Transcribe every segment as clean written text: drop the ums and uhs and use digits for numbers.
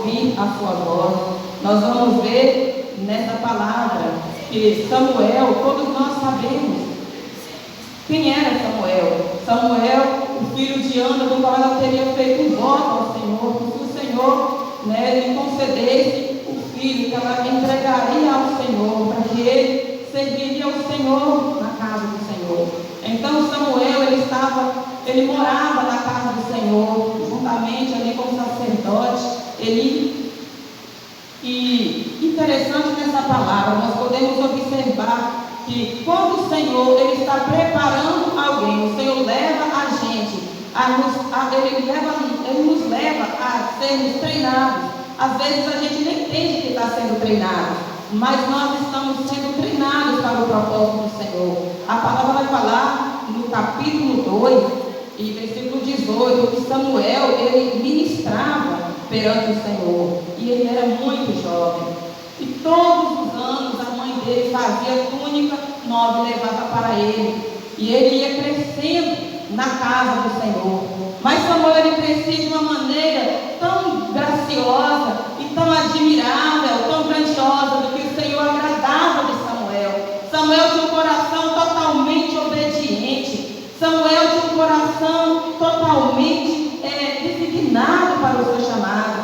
ouvir a sua voz. Nós vamos ver nessa palavra que Samuel, todos nós sabemos quem era Samuel. Samuel, o filho de Ana, do qual ela teria feito um voto ao Senhor, que se o Senhor lhe concedesse o filho, que ela entregaria ao Senhor, para que ele serviria ao Senhor na casa do Senhor. Então Samuel, ele morava na casa do Senhor, juntamente ali com o sacerdote Eli. E interessante nessa palavra, nós podemos observar que quando o Senhor ele está preparando alguém, o Senhor leva a gente, ele nos leva a sermos treinados. Às vezes a gente nem entende que está sendo treinado, mas nós estamos sendo treinados para o propósito do Senhor. A palavra vai falar no capítulo 2 e versículo 18, que Samuel, ele ministrava perante o Senhor, e ele era muito jovem, e todos os anos a mãe dele fazia túnica nova e levava para ele, e ele ia crescendo na casa do Senhor. Mas Samuel, ele crescia de uma maneira tão graciosa e tão admirável, tão grandiosa, do que o Senhor agradava de Samuel. Samuel tinha um coração totalmente obediente. Samuel tinha um coração totalmente designado para o seu chamado.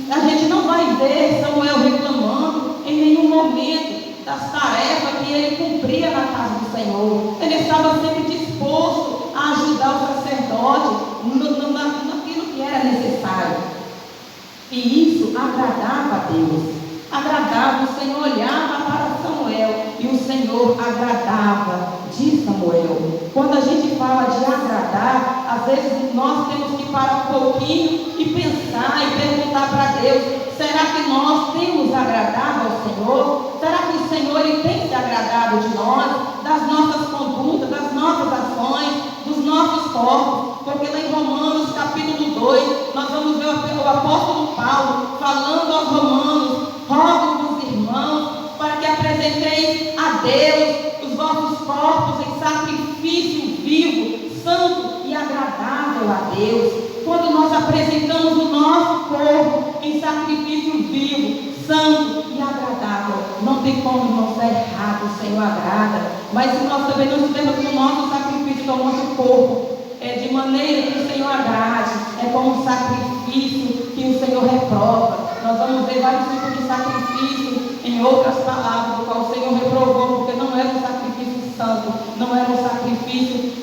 A gente não vai ver Samuel reclamando em nenhum momento das tarefas que ele cumpria na casa do Senhor. Ele estava sempre disposto a ajudar o sacerdote naquilo que era necessário. E isso agradava a Deus. Agradava, o Senhor olhava para Samuel e o Senhor agradava de Samuel. Quando a gente fala de agradar, às vezes nós temos que parar um pouquinho e pensar e perguntar para Deus: será que nós temos agradado ao Senhor? Será que o Senhor ele tem se agradado de nós, das nossas condutas, das nossas ações, dos nossos corpos? Porque lá em Romanos capítulo 2, nós vamos ver o apóstolo Paulo falando aos romanos: rogo-vos, irmãos, para que apresenteis a Deus os vossos corpos em sacrifício vivo, santo e agradável a Deus. Quando nós apresentamos o nosso corpo em sacrifício vivo, santo e agradável, não tem como não ser errado, o Senhor agrada. Mas se nós também não estivermos no nosso sacrifício, no nosso corpo, de maneira que o Senhor agrade, é como um sacrifício que o Senhor reprova. Nós vamos ver vários tipos de sacrifício em outras palavras, do qual o Senhor reprovou, porque não era um sacrifício santo, não era um sacrifício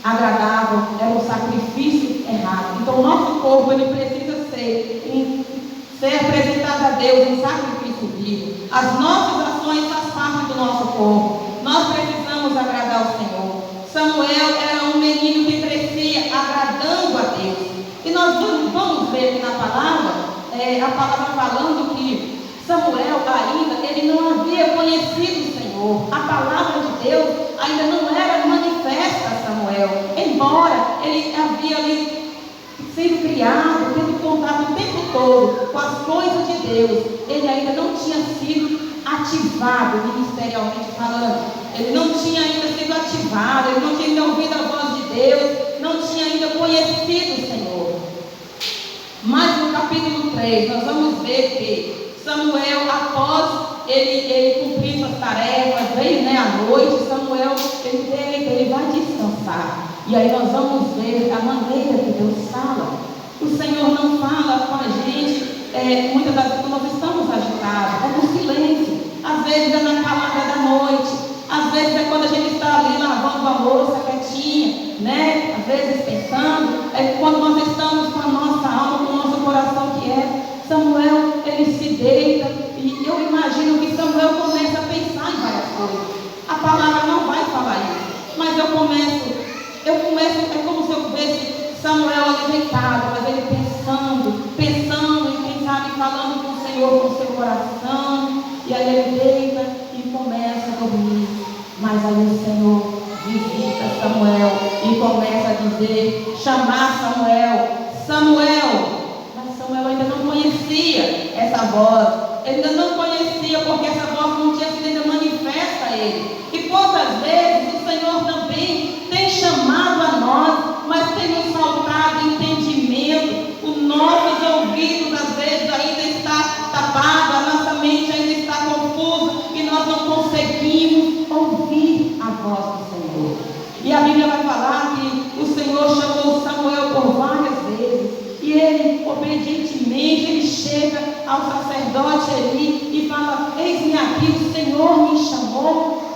agradável, era um sacrifício errado. Então o nosso corpo ele precisa ser apresentado a Deus em sacrifício vivo. As nossas ações fazem parte do nosso corpo. Nós precisamos agradar ao Senhor. Samuel era um menino que crescia agradando a Deus. E nós vamos ver aqui na palavra, a palavra falando que Samuel ainda, ele não havia conhecido o Senhor. A palavra de Deus ainda não era manifesta a Samuel. Embora ele havia ali sido criado, tendo contato o tempo todo com as coisas de Deus, ele ainda não tinha sido ativado ministerialmente falando. Ele não tinha ainda sido ativado, ele não tinha ainda ouvido a voz de Deus, não tinha ainda conhecido o Senhor. Mas no capítulo 3, nós vamos ver que Samuel, após ele cumprir suas tarefas, veio à noite, Samuel, ele vai descansar. E aí nós vamos ver a maneira que Deus fala. O Senhor não fala com a gente, muitas das vezes nós estamos agitados, é no silêncio. Às vezes é na calada da noite, às vezes é quando a gente está ali lavando a louça quietinha, né? Às vezes pensando, é quando nós estamos com a nossa alma, com o nosso coração quieto. Samuel, ele se deita, e eu imagino que Samuel começa a pensar em várias coisas. A palavra não vai falar isso, mas eu começo, é como se eu visse Samuel ali deitado, mas ele pensando, e quem sabe falando com o Senhor, com o seu coração, e aí ele deita e começa a dormir. Mas aí o Senhor visita Samuel e começa a dizer, chamar Samuel. Mas Samuel ainda não conhecia essa voz, ele ainda não conhecia, porque essa voz não tinha sido ainda manifesta a ele. E quantas vezes o Senhor também tem chamado a nós, mas tem nos faltado entendimento, os nossos ouvidos às vezes ainda ouvir a voz do Senhor. E a Bíblia vai falar que o Senhor chamou Samuel por várias vezes, e ele, obedientemente, ele chega ao sacerdote Eli e fala: eis-me aqui, o Senhor me chamou